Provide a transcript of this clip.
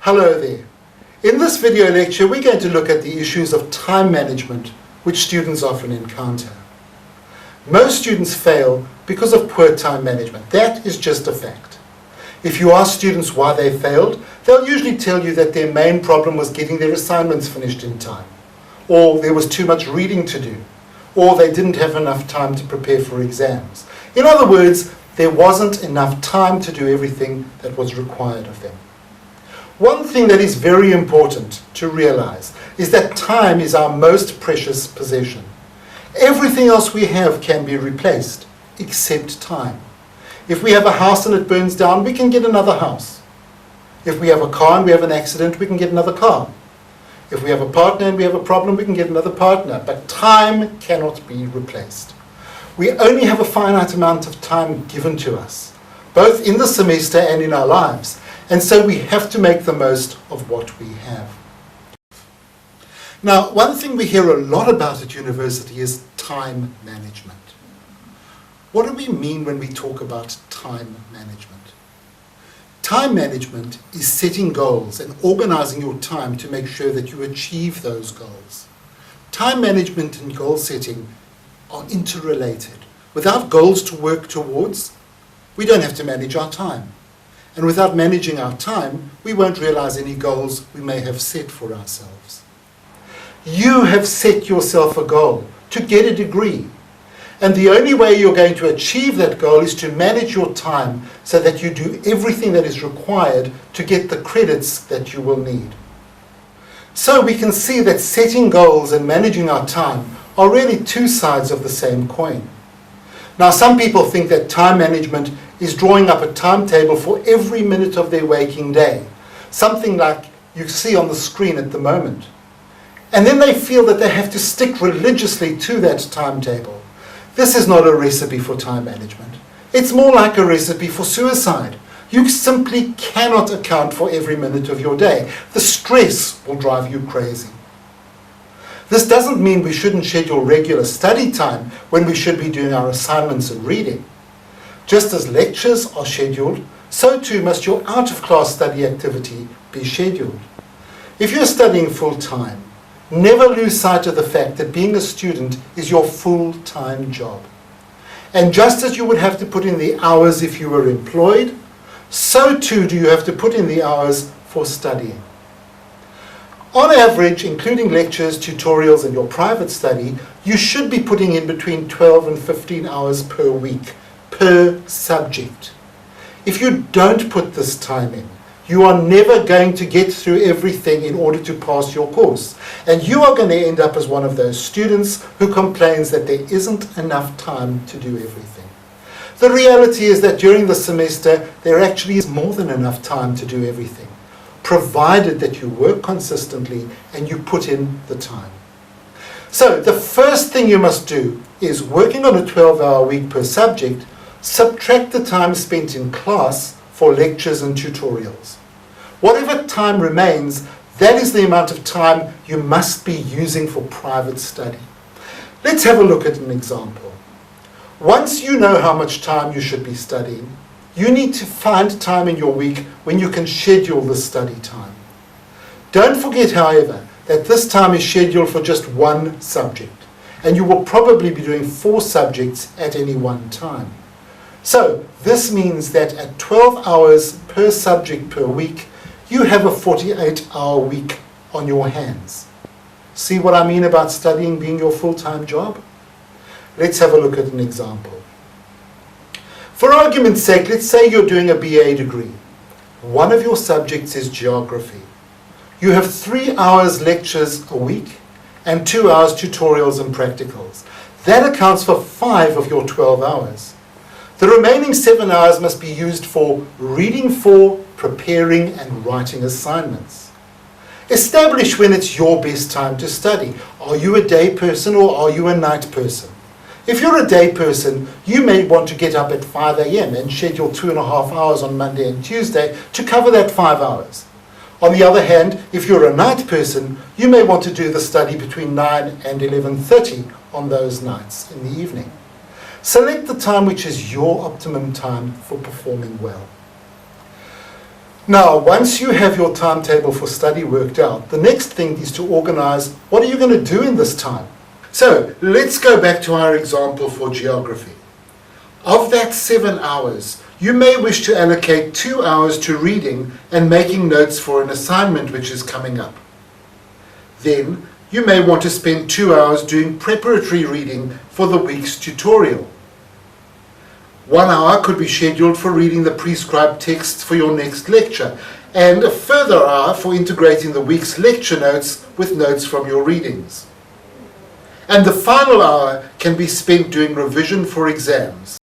Hello there. In this video lecture, we're going to look at the issues of time management, which students often encounter. Most students fail because of poor time management. That is just a fact. If you ask students why they failed, they'll usually tell you that their main problem was getting their assignments finished in time, or there was too much reading to do, or they didn't have enough time to prepare for exams. In other words, there wasn't enough time to do everything that was required of them. One thing that is very important to realize is that time is our most precious possession. Everything else we have can be replaced, except time. If we have a house and it burns down, we can get another house. If we have a car and we have an accident, we can get another car. If we have a partner and we have a problem, we can get another partner. But time cannot be replaced. We only have a finite amount of time given to us, both in the semester and in our lives. And so we have to make the most of what we have. Now, one thing we hear a lot about at university is time management. What do we mean when we talk about time management? Time management is setting goals and organizing your time to make sure that you achieve those goals. Time management and goal setting are interrelated. Without goals to work towards, we don't have to manage our time. And without managing our time, we won't realize any goals we may have set for ourselves. You have set yourself a goal to get a degree. And the only way you're going to achieve that goal is to manage your time so that you do everything that is required to get the credits that you will need. So we can see that setting goals and managing our time are really two sides of the same coin. Now, some people think that time management is drawing up a timetable for every minute of their waking day, something like you see on the screen at the moment. And then they feel that they have to stick religiously to that timetable. This is not a recipe for time management. It's more like a recipe for suicide. You simply cannot account for every minute of your day. The stress will drive you crazy. This doesn't mean we shouldn't schedule regular study time when we should be doing our assignments and reading. Just as lectures are scheduled, so too must your out-of-class study activity be scheduled. If you're studying full-time, never lose sight of the fact that being a student is your full-time job. And just as you would have to put in the hours if you were employed, so too do you have to put in the hours for studying. On average, including lectures, tutorials, and your private study, you should be putting in between 12 and 15 hours per week, per subject. If you don't put this time in, you are never going to get through everything in order to pass your course. And you are going to end up as one of those students who complains that there isn't enough time to do everything. The reality is that during the semester, there actually is more than enough time to do everything, provided that you work consistently and you put in the time. So the first thing you must do is, working on a 12-hour week per subject, subtract the time spent in class for lectures and tutorials. Whatever time remains, that is the amount of time you must be using for private study. Let's have a look at an example. Once you know how much time you should be studying, you need to find time in your week when you can schedule the study time. Don't forget, however, that this time is scheduled for just one subject, and you will probably be doing 4 subjects at any one time. So this means that at 12 hours per subject per week, you have a 48-hour week on your hands. See what I mean about studying being your full-time job? Let's have a look at an example. For argument's sake, let's say you're doing a BA degree. One of your subjects is geography. You have 3 hours lectures a week and 2 hours tutorials and practicals. That accounts for 5 of your 12 hours. The remaining 7 hours must be used for reading for, preparing, and writing assignments. Establish when it's your best time to study. Are you a day person or are you a night person? If you're a day person, you may want to get up at 5 a.m. and schedule 2.5 hours on Monday and Tuesday to cover that 5 hours. On the other hand, if you're a night person, you may want to do the study between 9 and 11:30 on those nights in the evening. Select the time which is your optimum time for performing well. Now, once you have your timetable for study worked out, the next thing is to organize what are you going to do in this time. So let's go back to our example for geography. Of that 7 hours, you may wish to allocate 2 hours to reading and making notes for an assignment which is coming up. Then you may want to spend 2 hours doing preparatory reading for the week's tutorial. 1 hour could be scheduled for reading the prescribed text for your next lecture, and a further hour for integrating the week's lecture notes with notes from your readings. And the final hour can be spent doing revision for exams.